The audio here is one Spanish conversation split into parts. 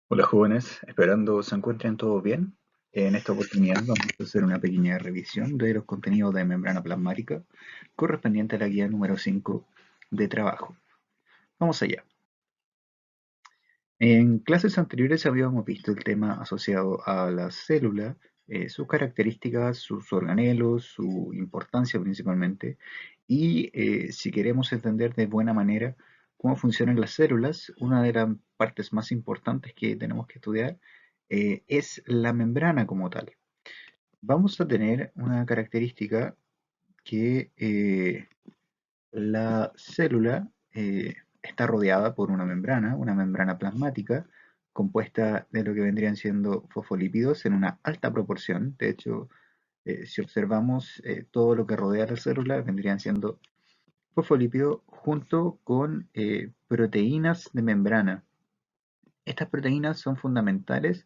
Hola jóvenes, esperando se encuentren todos bien. En esta oportunidad vamos a hacer una pequeña revisión de los contenidos de membrana plasmática correspondiente a la guía número 5 de trabajo. Vamos allá. En clases anteriores habíamos visto el tema asociado a la célula, sus características, sus organelos, su importancia principalmente, y si queremos entender de buena manera cómo funcionan las células, una de las partes más importantes que tenemos que estudiar es la membrana como tal. Vamos a tener una característica que la célula está rodeada por una membrana plasmática, compuesta de lo que vendrían siendo fosfolípidos en una alta proporción. De hecho, si observamos todo lo que rodea la célula, vendrían siendo fosfolípidos junto con proteínas de membrana. Estas proteínas son fundamentales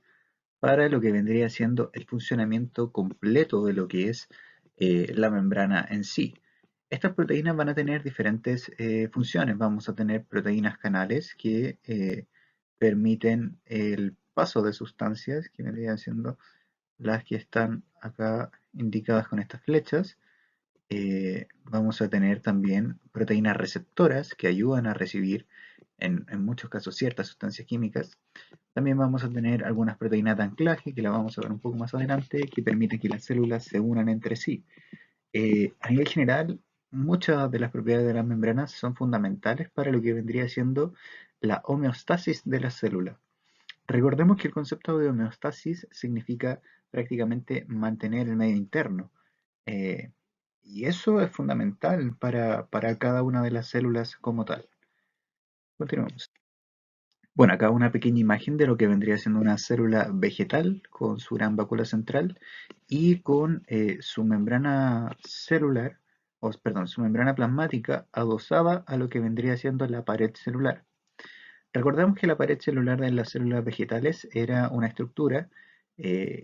para lo que vendría siendo el funcionamiento completo de lo que es la membrana en sí. Estas proteínas van a tener diferentes funciones. Vamos a tener proteínas canales que permiten el paso de sustancias, que vendrían siendo las que están acá indicadas con estas flechas. Vamos a tener también proteínas receptoras que ayudan a recibir, en muchos casos, ciertas sustancias químicas. También vamos a tener algunas proteínas de anclaje, que la vamos a ver un poco más adelante, que permiten que las células se unan entre sí. A nivel general, muchas de las propiedades de las membranas son fundamentales para lo que vendría siendo la homeostasis de la célula. Recordemos que el concepto de homeostasis significa prácticamente mantener el medio interno. eh, y eso es fundamental para cada una de las células como tal. Continuamos. Bueno, acá una pequeña imagen de lo que vendría siendo una célula vegetal con su gran vacuola central y con su membrana celular, perdón, su membrana plasmática adosada a lo que vendría siendo la pared celular. Recordemos que la pared celular de las células vegetales era una estructura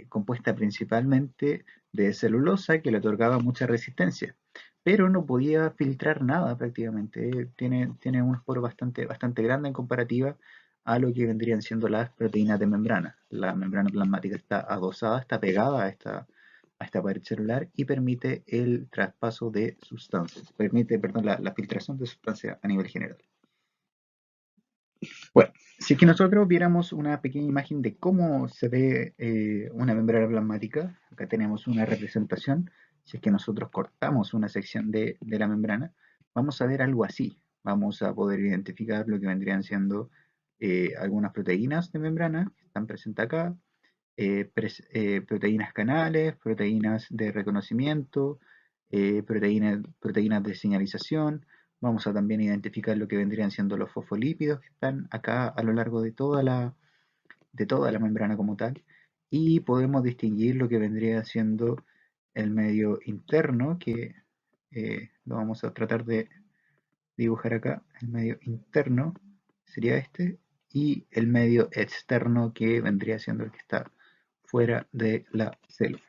compuesta principalmente de celulosa que le otorgaba mucha resistencia, pero no podía filtrar nada prácticamente. Tiene unos poros bastante grandes en comparativa a lo que vendrían siendo las proteínas de membrana. La membrana plasmática está adosada, está pegada a esta pared celular y permite el traspaso de sustancias, permite, perdón, la filtración de sustancias a nivel general. Bueno, si es que nosotros viéramos una pequeña imagen de cómo se ve una membrana plasmática, acá tenemos una representación. Si es que nosotros cortamos una sección de la membrana, vamos a ver algo así. Vamos a poder identificar lo que vendrían siendo algunas proteínas de membrana que están presentes acá, proteínas canales, proteínas de reconocimiento, proteínas de señalización. Vamos a también identificar lo que vendrían siendo los fosfolípidos que están acá a lo largo de toda la membrana como tal. Y podemos distinguir lo que vendría siendo el medio interno, que lo vamos a tratar de dibujar acá. El medio interno sería este, y el medio externo, que vendría siendo el que está fuera de la célula.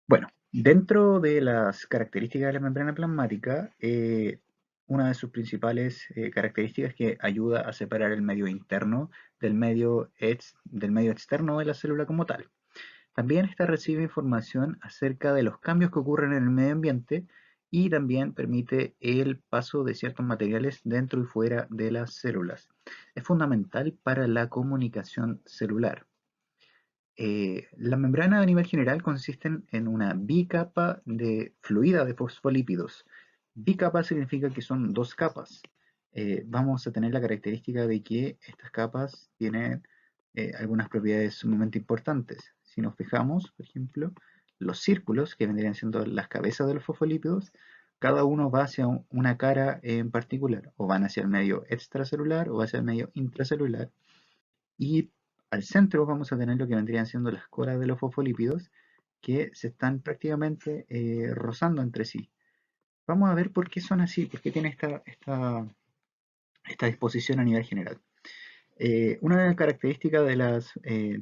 Bueno, dentro de las características de la membrana plasmática, una de sus principales características es que ayuda a separar el medio interno del medio externo de la célula como tal. También esta recibe información acerca de los cambios que ocurren en el medio ambiente y también permite el paso de ciertos materiales dentro y fuera de las células. Es fundamental para la comunicación celular. La membrana a nivel general consisten en una bicapa fluida de fosfolípidos. Bicapa significa que son dos capas. Vamos a tener la característica de que estas capas tienen algunas propiedades sumamente importantes. Si nos fijamos, por ejemplo, los círculos, que vendrían siendo las cabezas de los fosfolípidos, cada uno va hacia una cara en particular, o van hacia el medio extracelular o hacia el medio intracelular. Y al centro vamos a tener lo que vendrían siendo las colas de los fosfolípidos, que se están prácticamente rozando entre sí. Vamos a ver por qué son así, por qué tiene esta disposición a nivel general. Una de las características de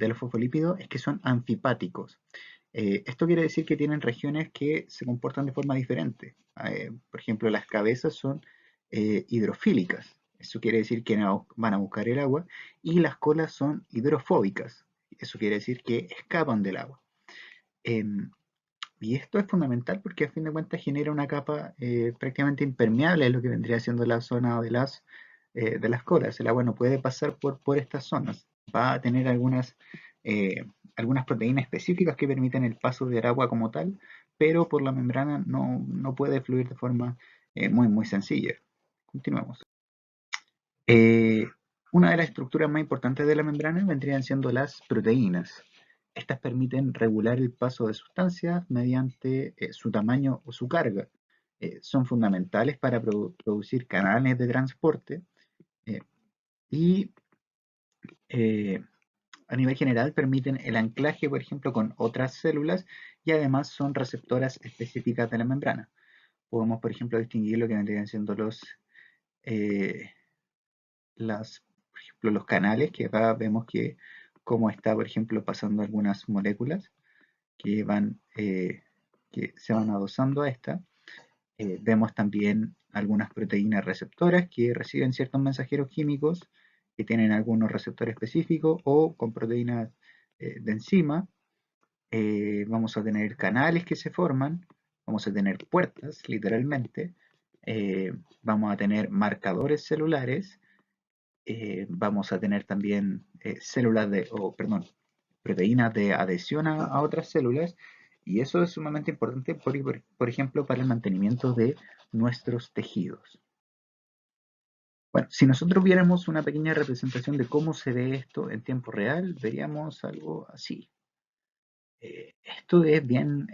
los fosfolípidos es que son anfipáticos. Esto quiere decir que tienen regiones que se comportan de forma diferente. Por ejemplo, las cabezas son hidrofílicas, Eso quiere decir que van a buscar el agua. Y las colas son hidrofóbicas. Eso quiere decir que escapan del agua. Em, y esto es fundamental porque a fin de cuentas genera una capa prácticamente impermeable en lo que vendría siendo la zona de las colas. El agua no puede pasar por estas zonas. Va a tener eh, algunas proteínas específicas que permiten el paso del agua como tal, pero por la membrana no puede fluir de forma muy sencilla. Continuemos. Eh, una de las estructuras más importantes de la membrana vendrían siendo las proteínas. Estas permiten regular el paso de sustancias mediante su tamaño o su carga. Son fundamentales para producir canales de transporte eh, y eh, a nivel general permiten el anclaje, por ejemplo, con otras células y además son receptoras específicas de la membrana. Podemos, por ejemplo, distinguir lo que vendrían siendo eh, por ejemplo, los canales, que acá vemos que cómo está, por ejemplo, pasando algunas moléculas que que se van adosando a esta. Vemos también algunas proteínas receptoras que reciben ciertos mensajeros químicos que tienen algunos receptores específicos o con proteínas de enzima. Vamos a tener canales que se forman, vamos a tener puertas, literalmente. Vamos a tener marcadores celulares. Vamos a tener también proteínas de adhesión a otras células, y eso es sumamente importante, por ejemplo, para el mantenimiento de nuestros tejidos. Bueno, si nosotros viéramos una pequeña representación de cómo se ve esto en tiempo real, veríamos algo así. Esto es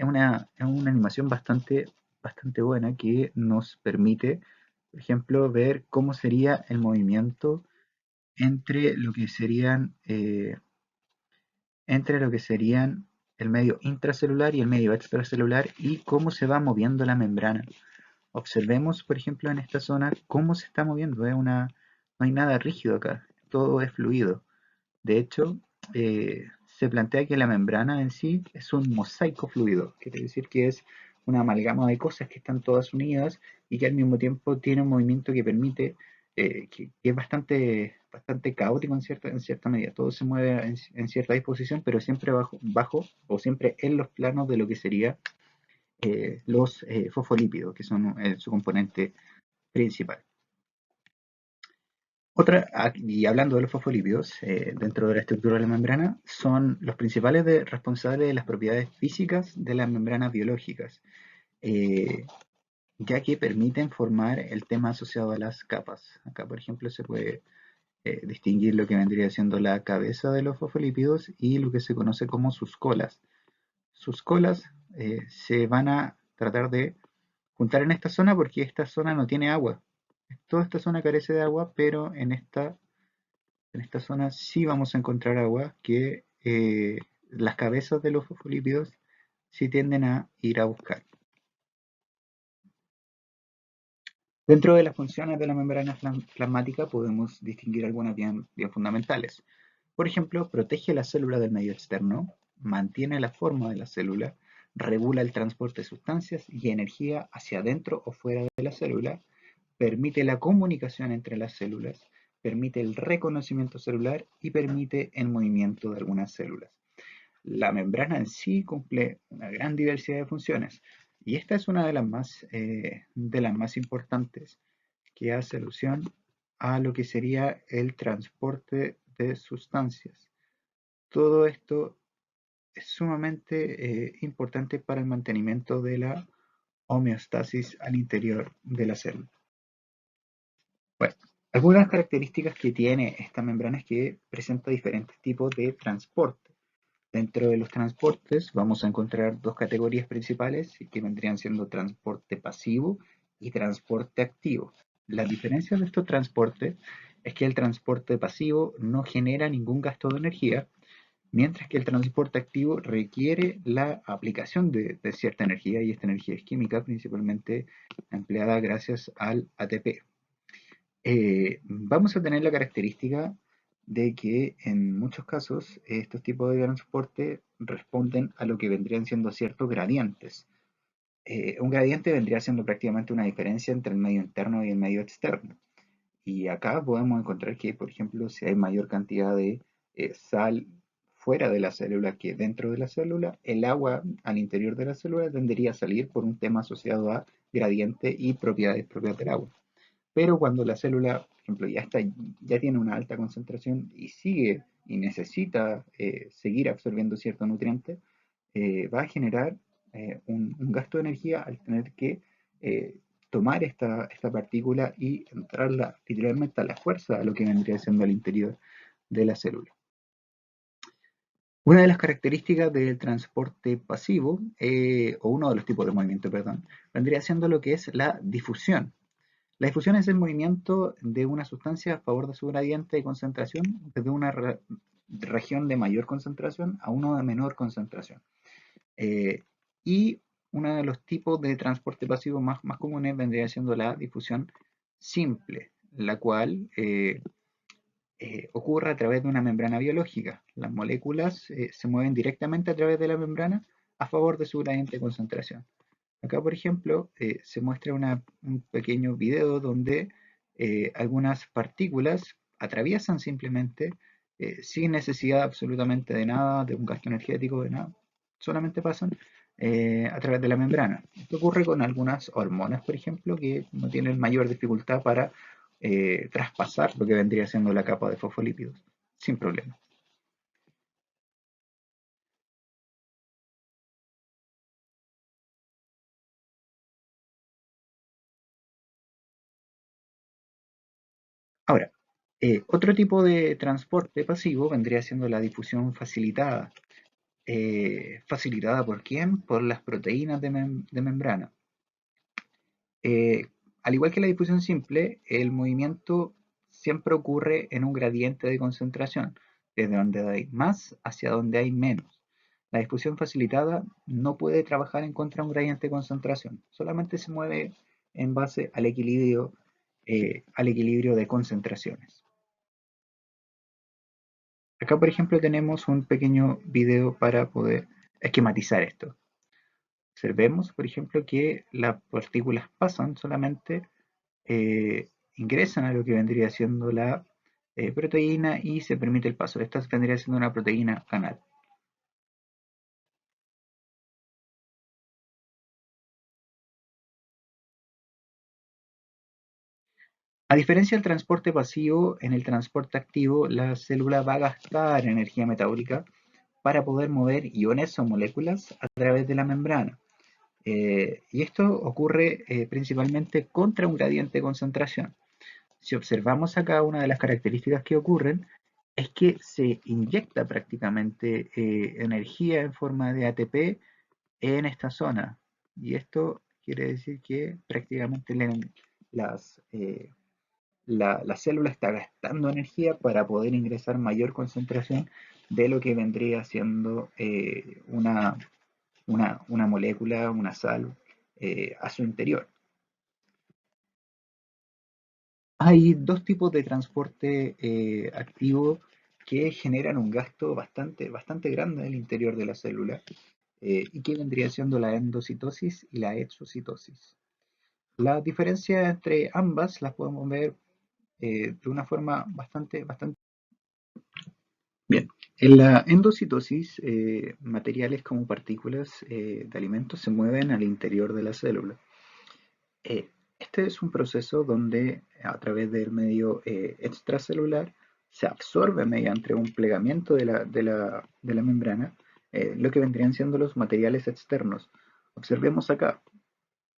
una animación bastante buena que nos permite, por ejemplo, ver cómo sería el movimiento entre lo que serían el medio intracelular y el medio extracelular y cómo se va moviendo la membrana. Observemos, por ejemplo, en esta zona cómo se está moviendo. No hay nada rígido acá, todo es fluido. De hecho, se plantea que la membrana en sí es un mosaico fluido, quiere decir que es una amalgama de cosas que están todas unidas y que al mismo tiempo tiene un movimiento que permite, que es bastante caótico en cierta medida. Todo se mueve en cierta disposición, pero siempre bajo o siempre en los planos de lo que sería los fosfolípidos, que son su componente principal. Y hablando de los fosfolípidos, dentro de la estructura de la membrana, son los principales responsables de las propiedades físicas de las membranas biológicas, eh, ya que permiten formar el tema asociado a las capas. Acá, por ejemplo, se puede distinguir lo que vendría siendo la cabeza de los fosfolípidos y lo que se conoce como sus colas. Sus colas se van a tratar de juntar en esta zona porque esta zona no tiene agua. Toda esta zona carece de agua, pero en esta zona sí vamos a encontrar agua que las cabezas de los fosfolípidos sí tienden a ir a buscar. Dentro de las funciones de la membrana plasmática podemos distinguir algunas bien fundamentales. Por ejemplo, protege la célula del medio externo, mantiene la forma de la célula, regula el transporte de sustancias y energía hacia adentro o fuera de la célula, permite la comunicación entre las células, permite el reconocimiento celular y permite el movimiento de algunas células. La membrana en sí cumple una gran diversidad de funciones y esta es una de las más importantes, que hace alusión a lo que sería el transporte de sustancias. Todo esto es sumamente importante para el mantenimiento de la homeostasis al interior de la célula. Bueno, algunas características que tiene esta membrana es que presenta diferentes tipos de transporte. Dentro de los transportes vamos a encontrar dos categorías principales que vendrían siendo transporte pasivo y transporte activo. La diferencia de estos transportes es que el transporte pasivo no genera ningún gasto de energía, mientras que el transporte activo requiere la aplicación de cierta energía, y esta energía es química, principalmente empleada gracias al ATP. Vamos a tener la característica de que en muchos casos estos tipos de transporte responden a lo que vendrían siendo ciertos gradientes. Un gradiente vendría siendo prácticamente una diferencia entre el medio interno y el medio externo. Y acá podemos encontrar que, por ejemplo, si hay mayor cantidad de sal fuera de la célula que dentro de la célula, el agua al interior de la célula tendería a salir por un tema asociado a gradiente y propiedades propias del agua. Pero cuando la célula, por ejemplo, ya tiene una alta concentración y sigue y necesita seguir absorbiendo ciertos nutrientes, va a generar un gasto de energía al tener que eh, tomar esta partícula y entrarla literalmente a la fuerza a lo que vendría siendo al interior de la célula. Una de las características del transporte pasivo, o uno de los tipos de movimiento, perdón, vendría siendo lo que es la difusión. La difusión es el movimiento de una sustancia a favor de su gradiente de concentración desde una región de mayor concentración a uno de menor concentración. Y uno de los tipos de transporte pasivo más comunes vendría siendo la difusión simple, la cual ocurre a través de una membrana biológica. Las moléculas se mueven directamente a través de la membrana a favor de su gradiente de concentración. Acá, por ejemplo, se muestra un pequeño video donde algunas partículas atraviesan simplemente, sin necesidad absolutamente de nada, de un gasto energético, de nada, solamente pasan a través de la membrana. Esto ocurre con algunas hormonas, por ejemplo, que no tienen mayor dificultad para traspasar lo que vendría siendo la capa de fosfolípidos, sin problema. Ahora, otro tipo de transporte pasivo vendría siendo la difusión facilitada. ¿Facilitada por quién? Por las proteínas de membrana. Eh, Al igual que la difusión simple, el movimiento siempre ocurre en un gradiente de concentración, desde donde hay más hacia donde hay menos. La difusión facilitada no puede trabajar en contra de un gradiente de concentración, solamente se mueve en base al equilibrio de concentraciones. Acá, por ejemplo, tenemos un pequeño video para poder esquematizar esto. Observemos, por ejemplo, que las partículas pasan solamente, ingresan a lo que vendría siendo la proteína y se permite el paso. Esta vendría siendo una proteína canal. A diferencia del transporte pasivo, en el transporte activo, la célula va a gastar energía metabólica para poder mover iones o moléculas a través de la membrana. Y esto ocurre principalmente contra un gradiente de concentración. Si observamos acá, una de las características que ocurren es que se inyecta prácticamente energía en forma de ATP en esta zona. Y esto quiere decir que prácticamente las, la célula está gastando energía para poder ingresar mayor concentración de lo que vendría siendo una molécula, una sal, a su interior. Hay dos tipos de transporte activo que generan un gasto bastante grande en el interior de la célula, y que vendría siendo la endocitosis y la exocitosis. La diferencia entre ambas las podemos ver de una forma bastante bien. En la endocitosis, materiales como partículas de alimentos se mueven al interior de la célula. Este es un proceso donde a través del medio extracelular se absorbe mediante un plegamiento de la membrana lo que vendrían siendo los materiales externos. Observemos acá,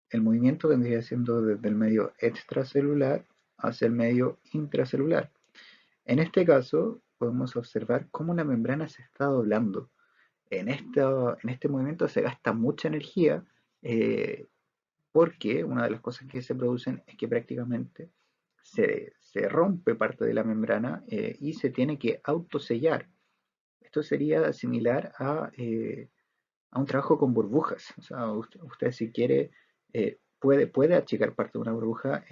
el movimiento vendría siendo desde el medio extracelular hacia el medio intracelular. En este caso, podemos observar cómo la membrana se está doblando. En este movimiento se gasta mucha energía, porque una de las cosas que se producen es que prácticamente se rompe parte de la membrana y se tiene que autosellar. Esto sería similar a un trabajo con burbujas. O sea, usted si quiere puede achicar parte de una burbuja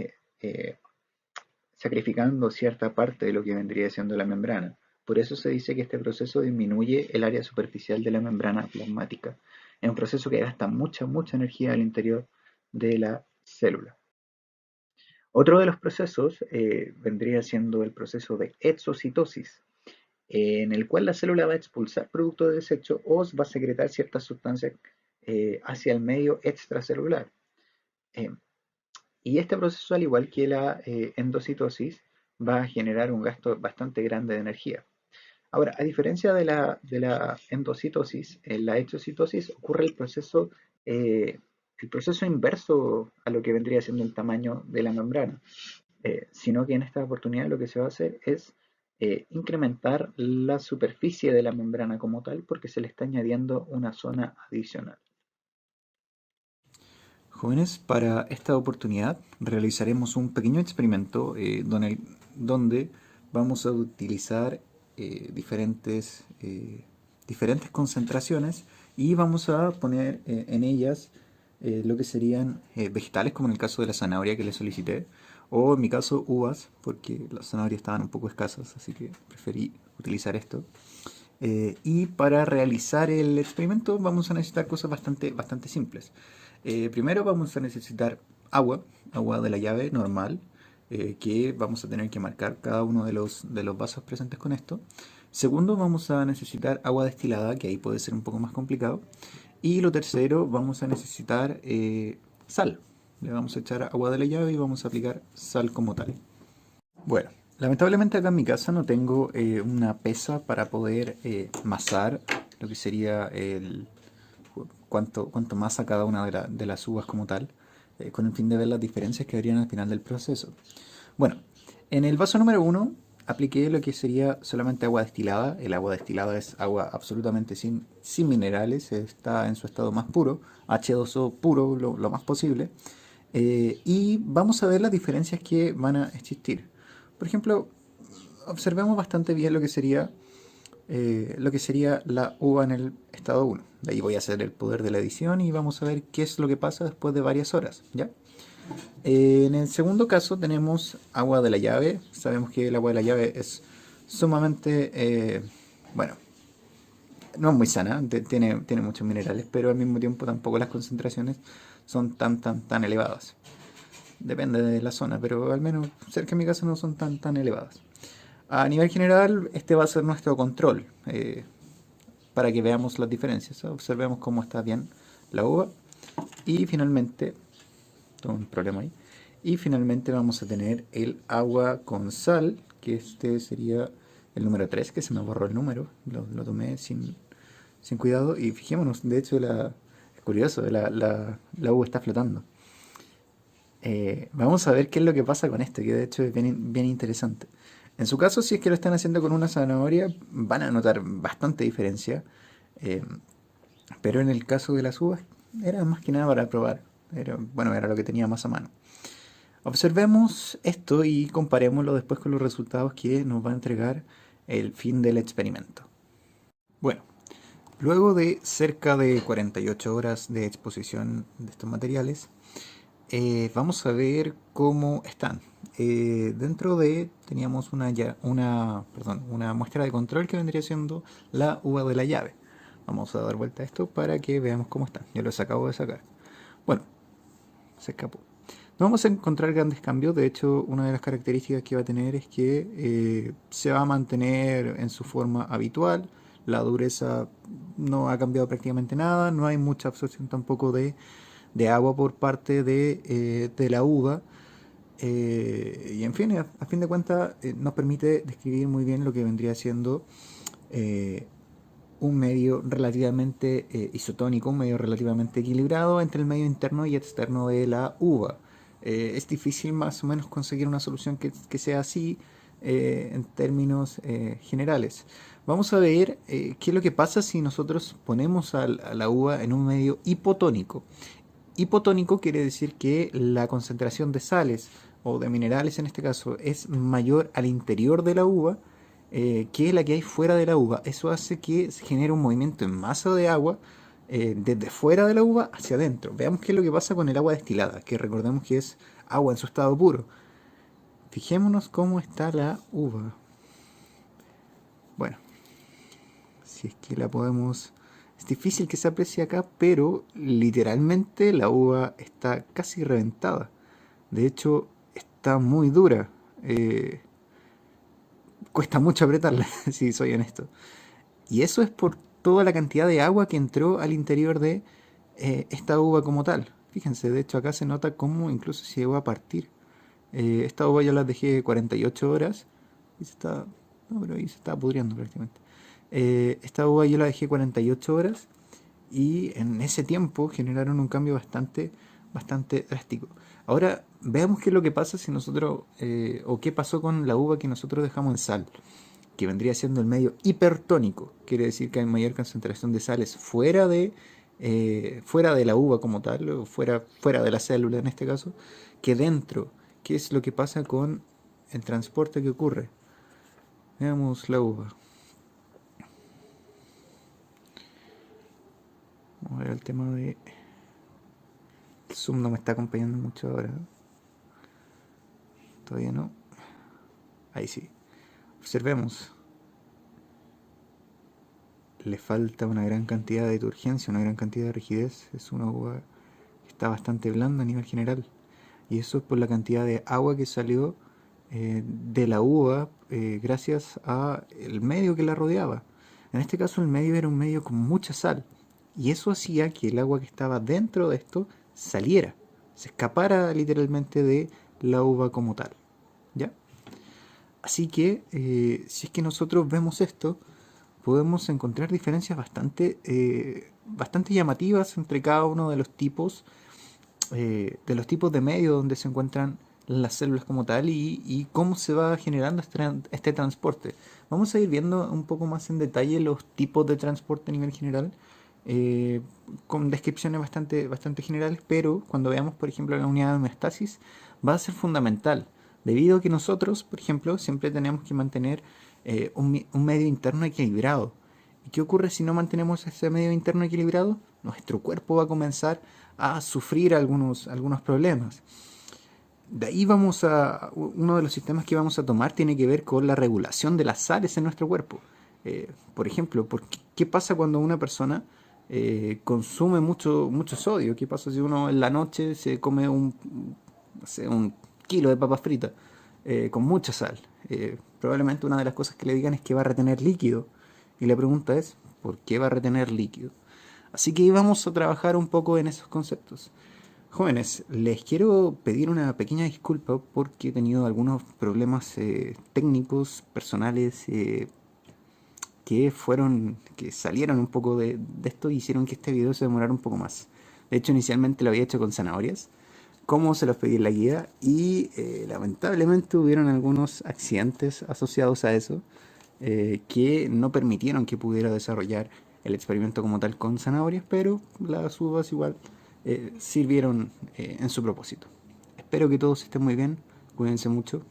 sacrificando cierta parte de lo que vendría siendo la membrana. Por eso se dice que este proceso disminuye el área superficial de la membrana plasmática. Es un proceso que gasta mucha energía al interior de la célula. Otro de los procesos vendría siendo el proceso de exocitosis, en el cual la célula va a expulsar producto de desecho o va a secretar ciertas sustancias hacia el medio extracelular. Eh, y este proceso, al igual que la endocitosis, va a generar un gasto bastante grande de energía. Ahora, a diferencia de la endocitosis, en la exocitosis ocurre el proceso inverso a lo que vendría siendo el tamaño de la membrana, sino que en esta oportunidad lo que se va a hacer es incrementar la superficie de la membrana como tal porque se le está añadiendo una zona adicional. Jóvenes, para esta oportunidad realizaremos un pequeño experimento donde vamos a utilizar diferentes concentraciones y vamos a poner en ellas lo que serían vegetales, como en el caso de la zanahoria que le solicité, o en mi caso uvas, porque las zanahorias estaban un poco escasas, así que preferí utilizar esto. Y para realizar el experimento vamos a necesitar cosas bastante simples. Primero vamos a necesitar agua de la llave normal, que vamos a tener que marcar cada uno de los vasos presentes con esto. Segundo, vamos a necesitar agua destilada, que ahí puede ser un poco más complicado. Y lo tercero, vamos a necesitar sal. Le vamos a echar agua de la llave y vamos a aplicar sal como tal. Bueno, lamentablemente acá en mi casa no tengo una pesa para poder masar lo que sería cuánto masa cada una de las uvas como tal, con el fin de ver las diferencias que habrían al final del proceso. Bueno, en el vaso número uno apliqué lo que sería solamente agua destilada. El agua destilada es agua absolutamente sin minerales, está en su estado más puro, H2O puro lo más posible. Y vamos a ver las diferencias que van a existir. Por ejemplo, observemos bastante bien lo que sería la uva en el estado uno. De ahí voy a hacer el poder de la edición y vamos a ver qué es lo que pasa después de varias horas, ¿ya? En el segundo caso tenemos agua de la llave. Sabemos que el agua de la llave es sumamente, bueno, no es muy sana, tiene muchos minerales, pero al mismo tiempo tampoco las concentraciones son tan elevadas. Depende de la zona, pero al menos cerca de mi casa no son tan elevadas. A nivel general, este va a ser nuestro control, para que veamos las diferencias. Observemos cómo está bien la uva. Y finalmente, tengo un problema ahí. Y finalmente vamos a tener el agua con sal, que este sería el número 3 que se me borró el número. Lo tomé sin cuidado. Y fijémonos, de hecho, es curioso, la uva está flotando. Vamos a ver qué es lo que pasa con esto, que de hecho es bien interesante. En su caso, si es que lo están haciendo con una zanahoria, van a notar bastante diferencia. eh, pero en el caso de las uvas, era más que nada para probar. Bueno, era lo que tenía más a mano. Observemos esto y comparémoslo después con los resultados que nos va a entregar el fin del experimento. Bueno, luego de cerca de 48 horas de exposición de estos materiales, vamos a ver cómo están. Teníamos una muestra de control que vendría siendo la uva de la llave. Vamos a dar vuelta a esto para que veamos cómo están. Yo los acabo de sacar. Bueno, se escapó. No vamos a encontrar grandes cambios. De hecho, una de las características que va a tener es que se va a mantener en su forma habitual. La dureza no ha cambiado prácticamente nada. No hay mucha absorción tampoco de agua por parte de la uva. Y en fin, a fin de cuentas, nos permite describir muy bien lo que vendría siendo eh, un medio relativamente isotónico, un medio relativamente equilibrado entre el medio interno y externo de la uva. Es difícil más o menos conseguir una solución que sea así en términos generales. Vamos a ver qué es lo que pasa si nosotros ponemos a la uva en un medio hipotónico. Hipotónico quiere decir que la concentración de sales o de minerales en este caso es mayor al interior de la uva que la que hay fuera de la uva. Eso hace que se genere un movimiento en masa de agua desde fuera de la uva hacia adentro. Veamos qué es lo que pasa con el agua destilada, que recordemos que es agua en su estado puro. Fijémonos cómo está la uva. Bueno, si es que la podemos... Es difícil que se aprecie acá, pero literalmente la uva está casi reventada. De hecho, está muy dura. Eh, Cuesta mucho apretarla, si soy honesto. Y eso es por toda la cantidad de agua que entró al interior de esta uva como tal. Fíjense, de hecho acá se nota cómo incluso se llegó a partir. Esta uva yo la dejé 48 horas y se está... No, pero ahí se está pudriendo prácticamente. Esta uva yo la dejé 48 horas y en ese tiempo generaron un cambio bastante drástico. Ahora veamos qué es lo que pasa si nosotros, o qué pasó con la uva que nosotros dejamos en sal, que vendría siendo el medio hipertónico. Quiere decir que hay mayor concentración de sales fuera de la uva como tal, o fuera de la célula en este caso, que dentro. ¿Qué es lo que pasa con el transporte que ocurre? Veamos la uva. Vamos a ver el tema de... El zoom no me está acompañando mucho ahora. Todavía no. Ahí sí. Observemos. Le falta una gran cantidad de turgencia, una gran cantidad de rigidez. Es una uva que está bastante blanda a nivel general. Y eso es por la cantidad de agua que salió de la uva gracias a el medio que la rodeaba. En este caso el medio era un medio con mucha sal. Y eso hacía que el agua que estaba dentro de esto saliera, se escapara literalmente de la uva como tal. ¿Ya? Así que si es que nosotros vemos esto, podemos encontrar diferencias bastante llamativas entre cada uno de los tipos de medio donde se encuentran las células como tal y cómo se va generando este transporte. Vamos a ir viendo un poco más en detalle los tipos de transporte a nivel general, eh, con descripciones bastante generales, pero cuando veamos, por ejemplo, la unidad de homeostasis, va a ser fundamental, debido a que nosotros, por ejemplo, siempre tenemos que mantener un medio interno equilibrado. ¿Y qué ocurre si no mantenemos ese medio interno equilibrado? Nuestro cuerpo va a comenzar a sufrir algunos problemas. De ahí uno de los sistemas que vamos a tomar tiene que ver con la regulación de las sales en nuestro cuerpo. Por ejemplo, ¿qué pasa cuando una persona consume mucho sodio? ¿Qué pasa si uno en la noche se come no sé, un kilo de papas fritas con mucha sal? Probablemente una de las cosas que le digan es que va a retener líquido. Y la pregunta es, ¿por qué va a retener líquido? Así que vamos a trabajar un poco en esos conceptos. Jóvenes, les quiero pedir una pequeña disculpa porque he tenido algunos problemas técnicos, personales, que salieron un poco de esto y hicieron que este video se demorara un poco más. De hecho, inicialmente lo había hecho con zanahorias, como se los pedí en la guía, y lamentablemente hubieron algunos accidentes asociados a eso que no permitieron que pudiera desarrollar el experimento como tal con zanahorias, pero las uvas igual sirvieron en su propósito. Espero que todos estén muy bien, cuídense mucho.